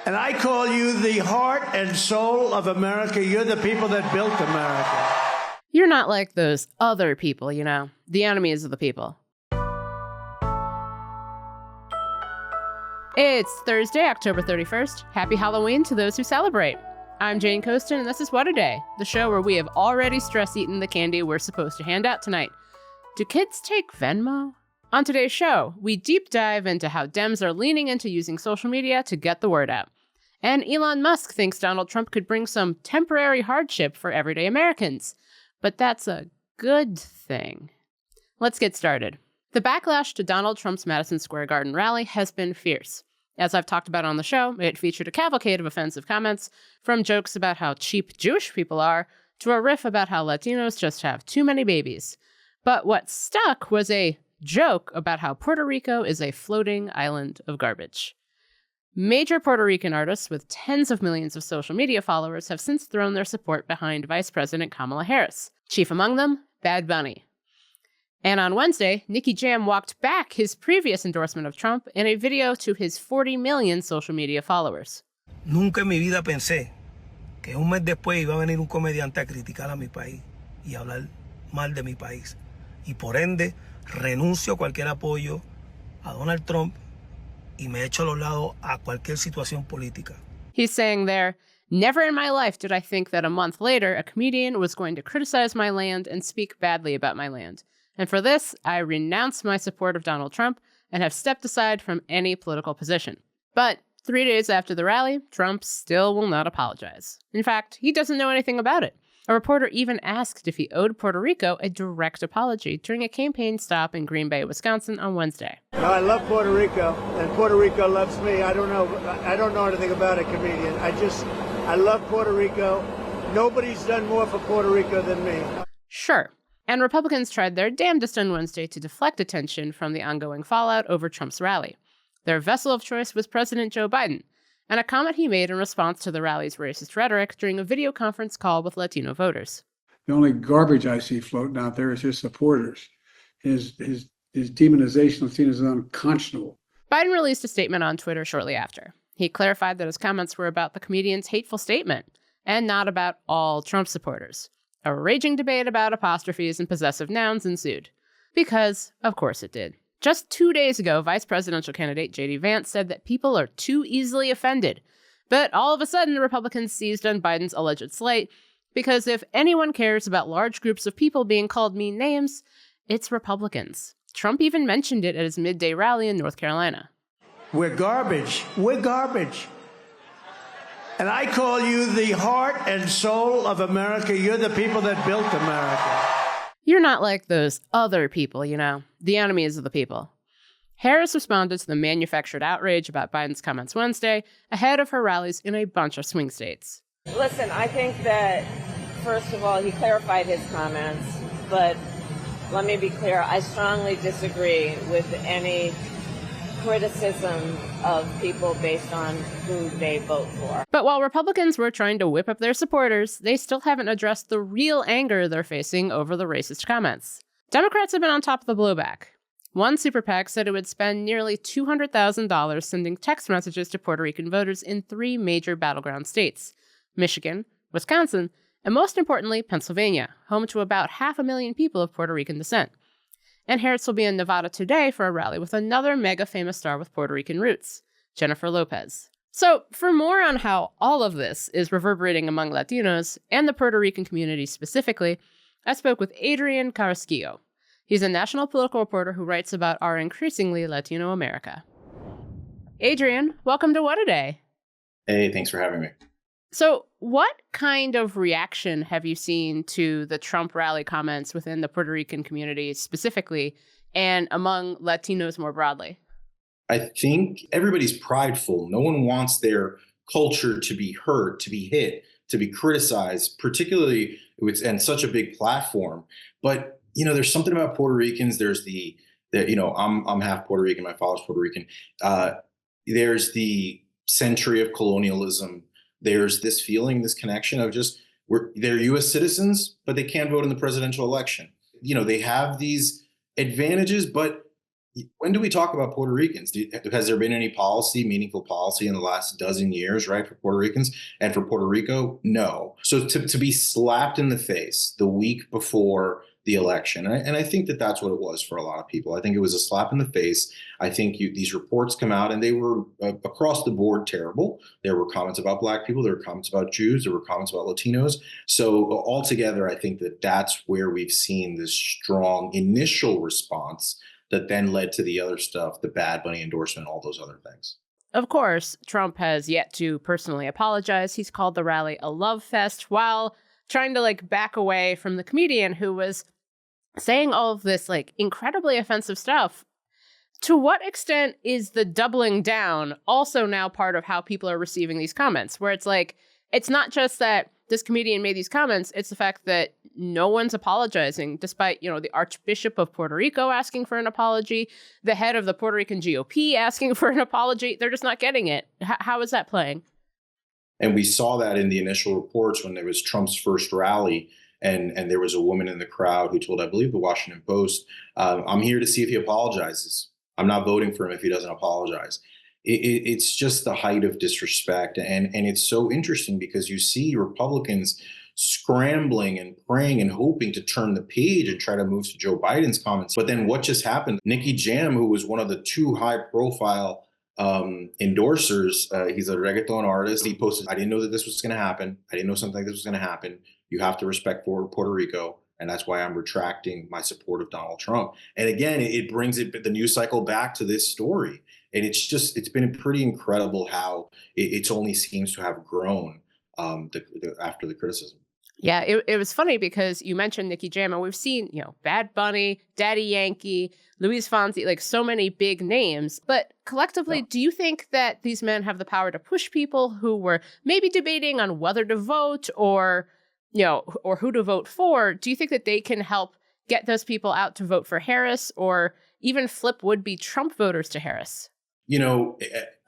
And I call you the heart and soul of America. You're the people that built America. You're not like those other people, you know, the enemies of the people. It's Thursday, October 31st. Happy Halloween to those who celebrate. I'm Jane Coaston, and this is What a Day, the show where we have already stress-eaten the candy we're supposed to hand out tonight. Do kids take Venmo? On today's show, we deep dive into how Dems are leaning into using social media to get the word out. And Elon Musk thinks Donald Trump could bring some temporary hardship for everyday Americans. But that's a good thing. Let's get started. The backlash to Donald Trump's Madison Square Garden rally has been fierce. As I've talked about on the show, it featured a cavalcade of offensive comments, from jokes about how cheap Jewish people are, to a riff about how Latinos just have too many babies. But what stuck was a joke about how Puerto Rico is a floating island of garbage. Major Puerto Rican artists with tens of millions of social media followers have since thrown their support behind Vice President Kamala Harris, chief among them, Bad Bunny. And on Wednesday, Nicky Jam walked back his previous endorsement of Trump in a video to his 40 million social media followers. Nunca en mi vida pensé que un mes después iba a venir un comediante a criticar a mi país y hablar mal de mi país. Y por ende, renuncio a cualquier apoyo a Donald Trump y me echo a los lados a cualquier situación política. He's saying there, never in my life did I think that a month later a comedian was going to criticize my land and speak badly about my land. And for this, I renounce my support of Donald Trump and have stepped aside from any political position. But 3 days after the rally, Trump still will not apologize. In fact, he doesn't know anything about it. A reporter even asked if he owed Puerto Rico a direct apology during a campaign stop in Green Bay, Wisconsin on Wednesday. No, I love Puerto Rico, and Puerto Rico loves me. I don't know anything about a comedian. I love Puerto Rico. Nobody's done more for Puerto Rico than me. Sure. And Republicans tried their damnedest on Wednesday to deflect attention from the ongoing fallout over Trump's rally. Their vessel of choice was President Joe Biden, and a comment he made in response to the rally's racist rhetoric during a video conference call with Latino voters. The only garbage I see floating out there is his supporters. His demonization of Latinos is unconscionable. Biden released a statement on Twitter shortly after. He clarified that his comments were about the comedian's hateful statement, and not about all Trump supporters. A raging debate about apostrophes and possessive nouns ensued. Because, of course it did. Just 2 days ago, vice presidential candidate J.D. Vance said that people are too easily offended. But all of a sudden, the Republicans seized on Biden's alleged slight, because if anyone cares about large groups of people being called mean names, it's Republicans. Trump even mentioned it at his midday rally in North Carolina. We're garbage. We're garbage. And I call you the heart and soul of America. You're the people that built America. You're not like those other people, you know, the enemies of the people. Harris responded to the manufactured outrage about Biden's comments Wednesday ahead of her rallies in a bunch of swing states. Listen, I think that, first of all, he clarified his comments, but let me be clear, I strongly disagree with any criticism of people based on who they vote for. But while Republicans were trying to whip up their supporters, they still haven't addressed the real anger they're facing over the racist comments. Democrats have been on top of the blowback. One super PAC said it would spend nearly $200,000 sending text messages to Puerto Rican voters in 3 major battleground states: Michigan, Wisconsin, and most importantly, Pennsylvania, home to about 500,000 people of Puerto Rican descent. And Harris will be in Nevada today for a rally with another mega famous star with Puerto Rican roots, Jennifer Lopez. So, for more on how all of this is reverberating among Latinos, and the Puerto Rican community specifically, I spoke with Adrian Carrasquillo. He's a national political reporter who writes about our increasingly Latino America. Adrian, welcome to What a Day. Hey, thanks for having me. So what kind of reaction have you seen to the Trump rally comments within the Puerto Rican community specifically, and among Latinos more broadly? I think everybody's prideful. No one wants their culture to be hurt, to be hit, to be criticized, particularly and such a big platform. But, you know, there's something about Puerto Ricans. There's I'm half Puerto Rican, my father's Puerto Rican. There's the century of colonialism. There's this feeling, this connection of they're U.S. citizens, but they can't vote in the presidential election. You know, they have these advantages, but when do we talk about Puerto Ricans? Has there been any meaningful policy in the last dozen years, right, for Puerto Ricans? And for Puerto Rico, no. So to be slapped in the face the week before the election, and I think that that's what it was for a lot of people. I think it was a slap in the face. I think these reports come out, and they were across the board terrible. There were comments about Black people. There were comments about Jews. There were comments about Latinos. So altogether, I think that that's where we've seen this strong initial response that then led to the other stuff, the Bad Bunny endorsement, all those other things. Of course, Trump has yet to personally apologize. He's called the rally a love fest while trying to back away from the comedian who was saying all of this incredibly offensive stuff. To what extent is the doubling down also now part of how people are receiving these comments, where it's not just that this comedian made these comments, it's the fact that no one's apologizing, despite, the Archbishop of Puerto Rico asking for an apology, the head of the Puerto Rican GOP asking for an apology. They're just not getting it. How is that playing? And we saw that in the initial reports when there was Trump's first rally, and there was a woman in the crowd who told, I believe, the Washington Post, I'm here to see if he apologizes. I'm not voting for him if he doesn't apologize. It's just the height of disrespect. And it's so interesting because you see Republicans scrambling and praying and hoping to turn the page and try to move to Joe Biden's comments. But then what just happened? Nicky Jam, who was one of the two high profile endorsers, he's a reggaeton artist. He posted, I didn't know that this was going to happen. I didn't know something like this was going to happen. You have to respect Puerto Rico. And that's why I'm retracting my support of Donald Trump. And again, it brings the news cycle back to this story. And it's been pretty incredible how it only seems to have grown after the criticism. Yeah, it was funny because you mentioned Nicky Jam, and we've seen, Bad Bunny, Daddy Yankee, Luis Fonsi, so many big names. But collectively, do you think that these men have the power to push people who were maybe debating on whether to vote or who to vote for? Do you think that they can help get those people out to vote for Harris or even flip would-be Trump voters to Harris?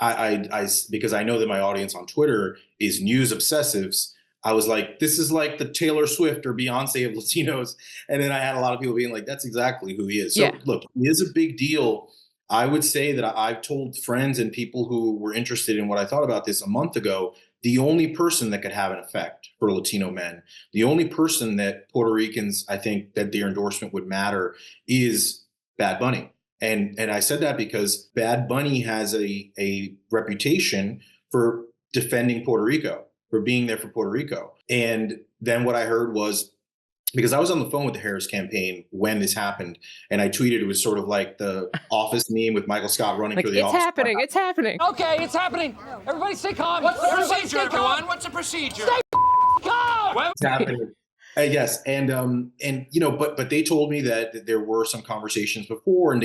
I because I know that my audience on Twitter is news obsessives. I was like, this is like the Taylor Swift or Beyonce of Latinos. And then I had a lot of people being like, that's exactly who he is. So look, he is a big deal. I would say that I've told friends and people who were interested in what I thought about this a month ago, the only person that could have an effect for Latino men, the only person that Puerto Ricans, I think that their endorsement would matter is Bad Bunny. And I said that because Bad Bunny has a reputation for defending Puerto Rico, for being there for Puerto Rico. And then what I heard was, because I was on the phone with the Harris campaign when this happened, and I tweeted, it was sort of like the Office meme with Michael Scott running for the office. It's happening. Okay, it's happening. Everybody stay calm. What's the procedure, everyone? What's the procedure? Stay calm. It's happening. Yes, but they told me that there were some conversations before, and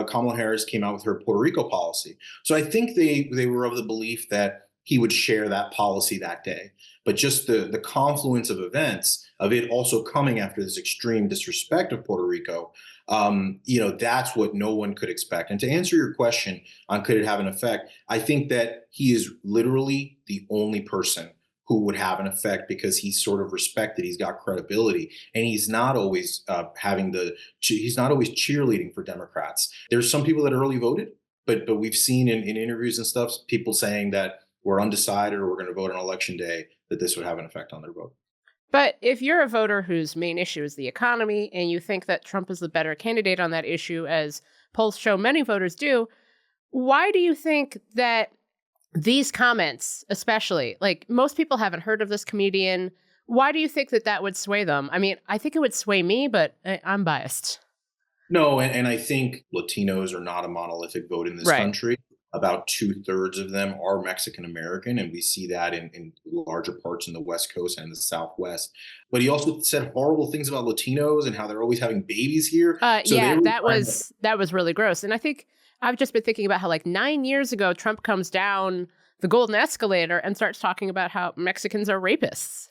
Kamala Harris came out with her Puerto Rico policy. So I think they were of the belief that he would share that policy that day. But just the confluence of events of it also coming after this extreme disrespect of Puerto Rico, that's what no one could expect. And to answer your question on could it have an effect, I think that he is literally the only person who would have an effect because he's sort of respected. He's got credibility, and he's not always he's not always cheerleading for Democrats. There's some people that early voted, but we've seen in interviews and stuff, people saying that we're undecided or we're going to vote on election day, that this would have an effect on their vote. But if you're a voter whose main issue is the economy and you think that Trump is the better candidate on that issue, as polls show many voters do, why do you think that these comments, especially, most people haven't heard of this comedian, why do you think that would sway them? I mean, I think it would sway me, but I'm biased. No, and I think Latinos are not a monolithic vote in this country. About 2/3 of them are Mexican American, and we see that in larger parts in the West Coast and the Southwest. But he also said horrible things about Latinos and how they're always having babies here. That was really gross. And I think I've just been thinking about how 9 years ago, Trump comes down the golden escalator and starts talking about how Mexicans are rapists.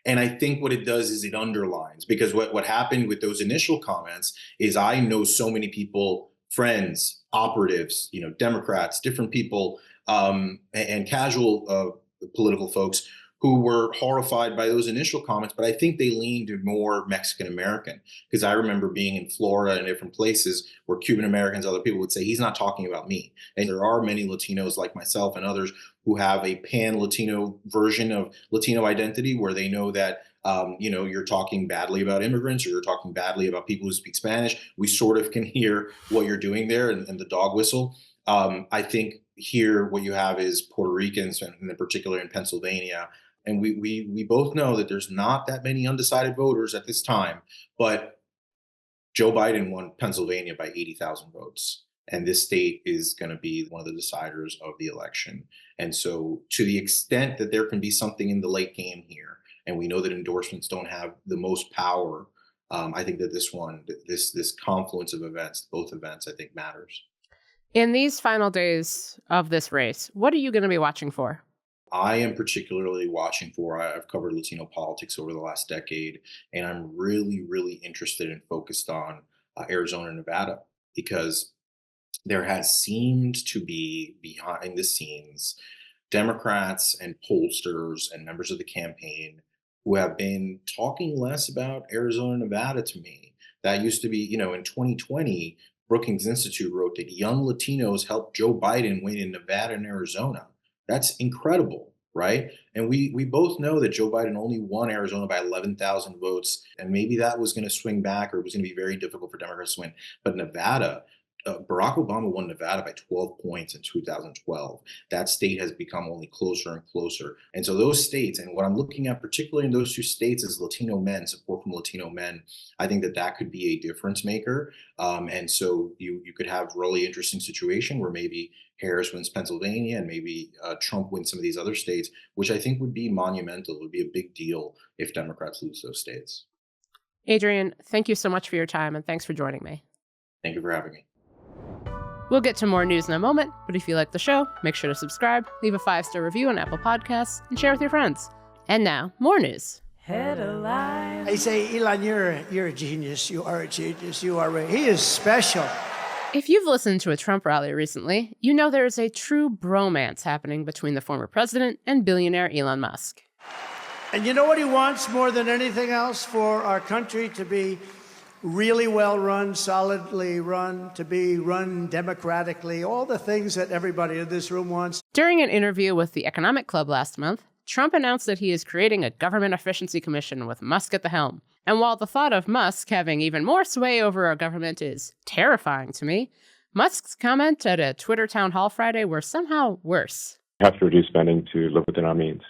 And I think what it does is it underlines, because what happened with those initial comments is I know so many people, friends, operatives, Democrats, different people, and casual political folks who were horrified by those initial comments, but I think they leaned more Mexican American, because I remember being in Florida and different places where Cuban Americans, other people would say, he's not talking about me. And there are many Latinos like myself and others who have a pan-Latino version of Latino identity, where they know that you're talking badly about immigrants, or you're talking badly about people who speak Spanish. We sort of can hear what you're doing there and the dog whistle. I think here what you have is Puerto Ricans, and in particular in Pennsylvania. And we both know that there's not that many undecided voters at this time, but Joe Biden won Pennsylvania by 80,000 votes. And this state is going to be one of the deciders of the election. And so to the extent that there can be something in the late game here, and we know that endorsements don't have the most power, I think that this confluence of events, both events, I think matters. In these final days of this race, what are you going to be watching for? I am particularly watching for, I've covered Latino politics over the last decade, and I'm really, really interested and focused on Arizona and Nevada, because there has seemed to be behind the scenes Democrats and pollsters and members of the campaign who have been talking less about Arizona and Nevada to me. That used to be, in 2020, Brookings Institute wrote that young Latinos helped Joe Biden win in Nevada and Arizona. That's incredible, right? And we both know that Joe Biden only won Arizona by 11,000 votes, and maybe that was going to swing back, or it was going to be very difficult for Democrats to win. But Nevada, Barack Obama won Nevada by 12 points in 2012. That state has become only closer and closer. And so those states, and what I'm looking at particularly in those two states, is Latino men, support from Latino men. I think that could be a difference maker. And so you could have a really interesting situation where maybe Harris wins Pennsylvania and maybe Trump wins some of these other states, which I think would be monumental. It would be a big deal if Democrats lose those states. Adrian, thank you so much for your time, and thanks for joining me. Thank you for having me. We'll get to more news in a moment, but if you like the show, make sure to subscribe, leave a 5-star review on Apple Podcasts, and share with your friends. And now, more news. Headlines. I say, Elon, you're a genius. You are a genius. You are he is special. If you've listened to a Trump rally recently, you know there is a true bromance happening between the former president and billionaire Elon Musk. And you know what he wants more than anything else? For our country to be really well run, solidly run, to be run democratically, all the things that everybody in this room wants. During an interview with the Economic Club last month, Trump announced that he is creating a government efficiency commission with Musk at the helm. And while the thought of Musk having even more sway over our government is terrifying to me, Musk's comment at a Twitter town hall Friday were somehow worse. We have to reduce spending to live within our means.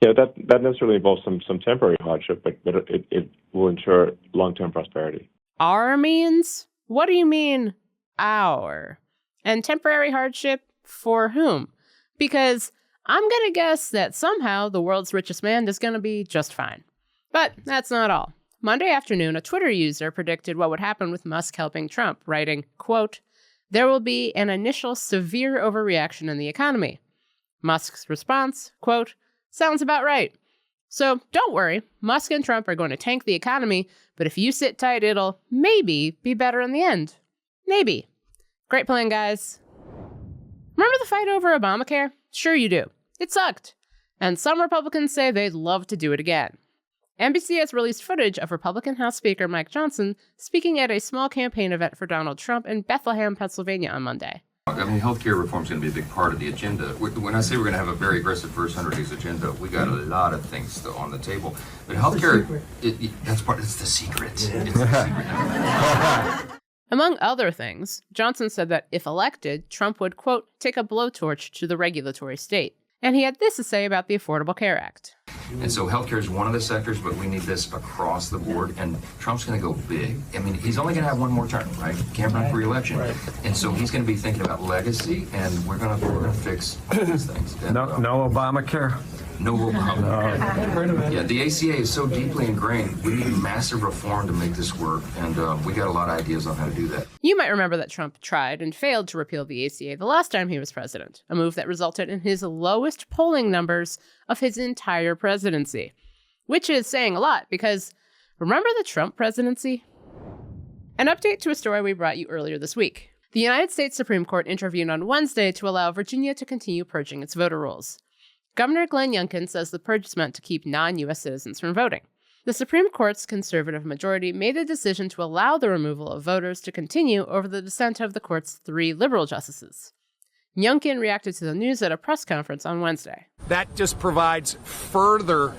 That necessarily involves some temporary hardship, but it will ensure long-term prosperity. Our means? What do you mean, our? And temporary hardship for whom? Because I'm going to guess that somehow the world's richest man is going to be just fine. But that's not all. Monday afternoon, a Twitter user predicted what would happen with Musk helping Trump, writing, quote, "There will be an initial severe overreaction in the economy." Musk's response, quote, "Sounds about right. So don't worry, Musk and Trump are going to tank the economy, but if you sit tight, it'll maybe be better in the end. Maybe." Great plan, guys. Remember the fight over Obamacare? Sure you do. It sucked. And some Republicans say they'd love to do it again. NBC has released footage of Republican House Speaker Mike Johnson speaking at a small campaign event for Donald Trump in Bethlehem, Pennsylvania on Monday. I mean, healthcare reform is going to be a big part of the agenda. When I say we're going to have a very aggressive first 100 days agenda, we got a lot of things still on the table. But healthcare, it's the secret. It's the secret. Among other things, Johnson said that if elected, Trump would, quote, take a blowtorch to the regulatory state. And he had this to say about the Affordable Care Act. And so healthcare is one of the sectors, but we need this across the board. And Trump's going to go big. I mean, he's only going to have one more term, right? Can't run for re-election. Right. And so he's going to be thinking about legacy, and we're going to fix these things. And, no Obamacare? No Obamacare. Yeah, the ACA is so deeply ingrained. We need massive reform to make this work, and we got a lot of ideas on how to do that. You might remember that Trump tried and failed to repeal the ACA the last time he was president, a move that resulted in his lowest polling numbers of his entire presidency. Which is saying a lot, because remember the Trump presidency? An update to a story we brought you earlier this week. The United States Supreme Court intervened on Wednesday to allow Virginia to continue purging its voter rolls. Governor Glenn Youngkin says the purge is meant to keep non-U.S. citizens from voting. The Supreme Court's conservative majority made the decision to allow the removal of voters to continue over the dissent of the court's 3 liberal justices. Youngkin reacted to the news at a press conference on Wednesday. That just provides further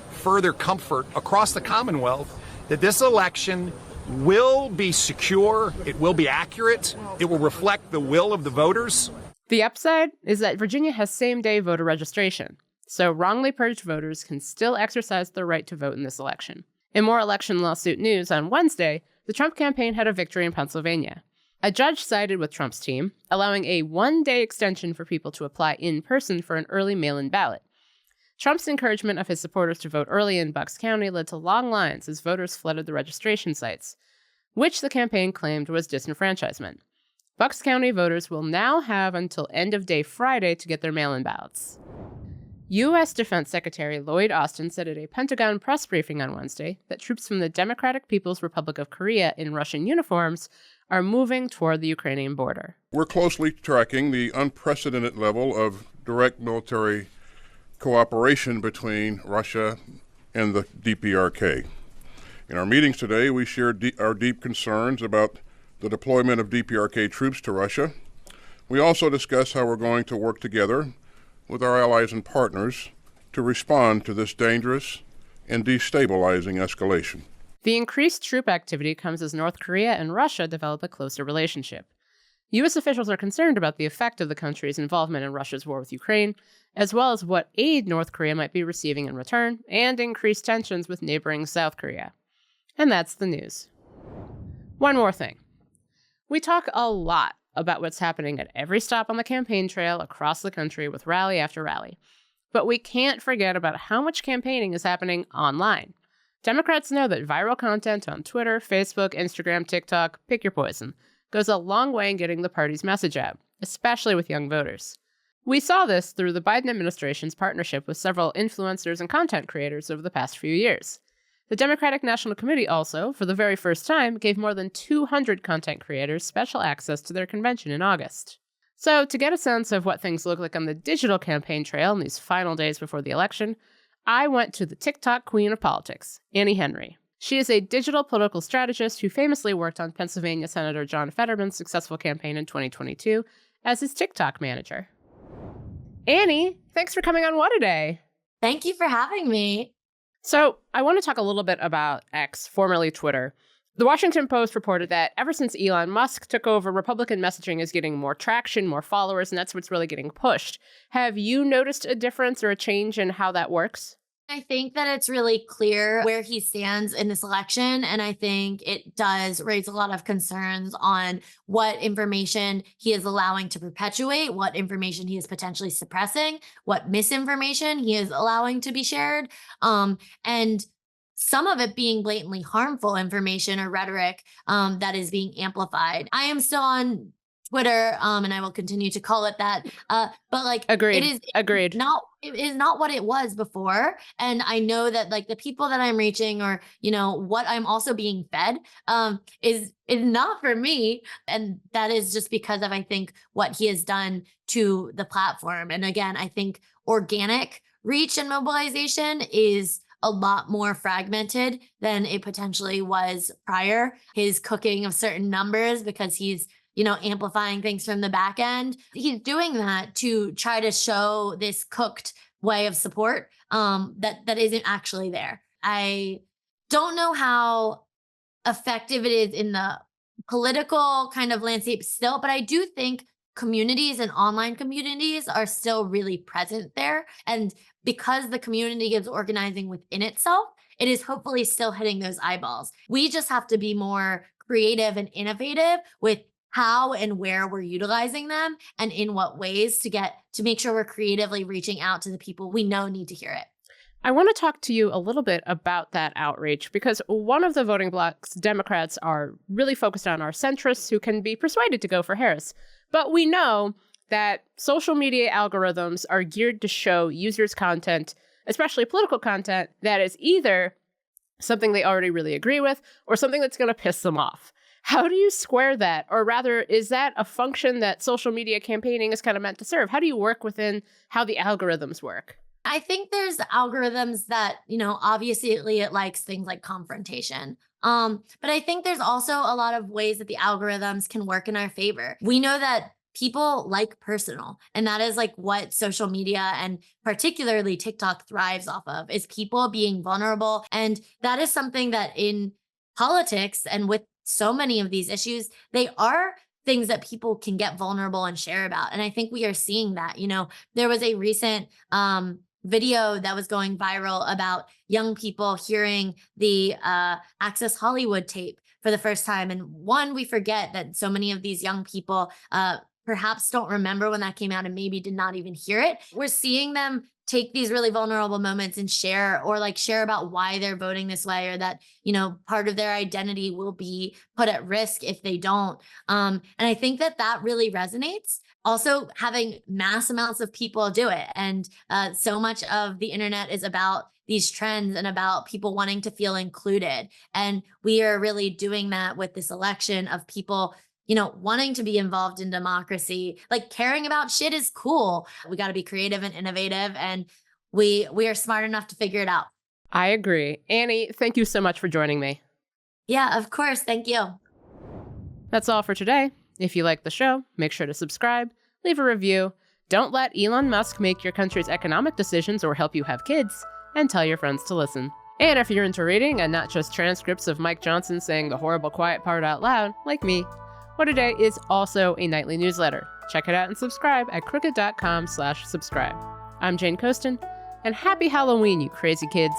comfort across the Commonwealth that this election will be secure, it will be accurate, it will reflect the will of the voters. The upside is that Virginia has same-day voter registration, so wrongly purged voters can still exercise their right to vote in this election. In more election lawsuit news, on Wednesday, the Trump campaign had a victory in Pennsylvania. A judge sided with Trump's team, allowing a 1-day extension for people to apply in person for an early mail-in ballot. Trump's encouragement of his supporters to vote early in Bucks County led to long lines as voters flooded the registration sites, which the campaign claimed was disenfranchisement. Bucks County voters will now have until end of day Friday to get their mail-in ballots. U.S. Defense Secretary Lloyd Austin said at a Pentagon press briefing on Wednesday that troops from the Democratic People's Republic of Korea in Russian uniforms are moving toward the Ukrainian border. We're closely tracking the unprecedented level of direct military cooperation between Russia and the DPRK. In our meetings today, we shared our deep concerns about the deployment of DPRK troops to Russia. We also discussed how we're going to work together with our allies and partners to respond to this dangerous and destabilizing escalation. The increased troop activity comes as North Korea and Russia develop a closer relationship. U.S. officials are concerned about the effect of the country's involvement in Russia's war with Ukraine, as well as what aid North Korea might be receiving in return, and increased tensions with neighboring South Korea. And that's the news. One more thing. We talk a lot about what's happening at every stop on the campaign trail across the country with rally after rally. But we can't forget about how much campaigning is happening online. Democrats know that viral content on Twitter, Facebook, Instagram, TikTok, pick your poison, goes a long way in getting the party's message out, especially with young voters. We saw this through the Biden administration's partnership with several influencers and content creators over the past few years. The Democratic National Committee also, for the very first time, gave more than 200 content creators special access to their convention in August. So, to get a sense of what things look like on the digital campaign trail in these final days before the election, I went to the TikTok queen of politics, Annie Henry. She is a digital political strategist who famously worked on Pennsylvania Senator John Fetterman's successful campaign in 2022 as his TikTok manager. Annie, thanks for coming on What a Day. Thank you for having me. So I want to talk a little bit about X, formerly Twitter. The Washington Post reported that ever since Elon Musk took over, Republican messaging is getting more traction, more followers, and that's what's really getting pushed. Have you noticed a difference or a change in how that works? I think that it's really clear where he stands in this election. And I think it does raise a lot of concerns on what information he is allowing to perpetuate, what information he is potentially suppressing, what misinformation he is allowing to be shared. And some of it being blatantly harmful information or rhetoric that is being amplified. I am still on Twitter, and I will continue to call it that. But like, Agreed. It is not what it was before. And I know that like the people that I'm reaching, or what I'm also being fed, is not for me. And that is just because of, I think, what he has done to the platform. And again, I think organic reach and mobilization is a lot more fragmented than it potentially was prior. His cooking of certain numbers, because he's amplifying things from the back end. He's doing that to try to show this cooked way of support that isn't actually there. I don't know how effective it is in the political kind of landscape still, but I do think communities and online communities are still really present there. And because the community is organizing within itself, it is hopefully still hitting those eyeballs. We just have to be more creative and innovative with how and where we're utilizing them and in what ways to make sure we're creatively reaching out to the people we know need to hear it. I want to talk to you a little bit about that outrage, because one of the voting blocs Democrats are really focused on are centrists who can be persuaded to go for Harris. But we know that social media algorithms are geared to show users content, especially political content, that is either something they already really agree with or something that's going to piss them off. How do you square that? Or rather, is that a function that social media campaigning is kind of meant to serve? How do you work within how the algorithms work? I think there's algorithms that, obviously it likes things like confrontation. But I think there's also a lot of ways that the algorithms can work in our favor. We know that people like personal, and that is like what social media and particularly TikTok thrives off of, is people being vulnerable. And that is something that in politics and with so many of these issues, they are things that people can get vulnerable and share about. And I think we are seeing that. There was a recent video that was going viral about young people hearing the Access Hollywood tape for the first time. And one, we forget that so many of these young people perhaps don't remember when that came out and maybe did not even hear it. We're seeing them take these really vulnerable moments and share, or like share about why they're voting this way, or that, part of their identity will be put at risk if they don't. And I think that really resonates. Also, having mass amounts of people do it. And so much of the internet is about these trends and about people wanting to feel included. And we are really doing that with this election of people wanting to be involved in democracy. Like, caring about shit is cool. We got to be creative and innovative, and we are smart enough to figure it out. I agree. Annie, thank you so much for joining me. Yeah, of course. Thank you. That's all for today. If you like the show, make sure to subscribe, leave a review. Don't let Elon Musk make your country's economic decisions or help you have kids, and tell your friends to listen. And if you're into reading and not just transcripts of Mike Johnson saying the horrible quiet part out loud, like me, What A Day is also a nightly newsletter. Check it out and subscribe at crooked.com/subscribe. I'm Jane Coaston, and happy Halloween, you crazy kids.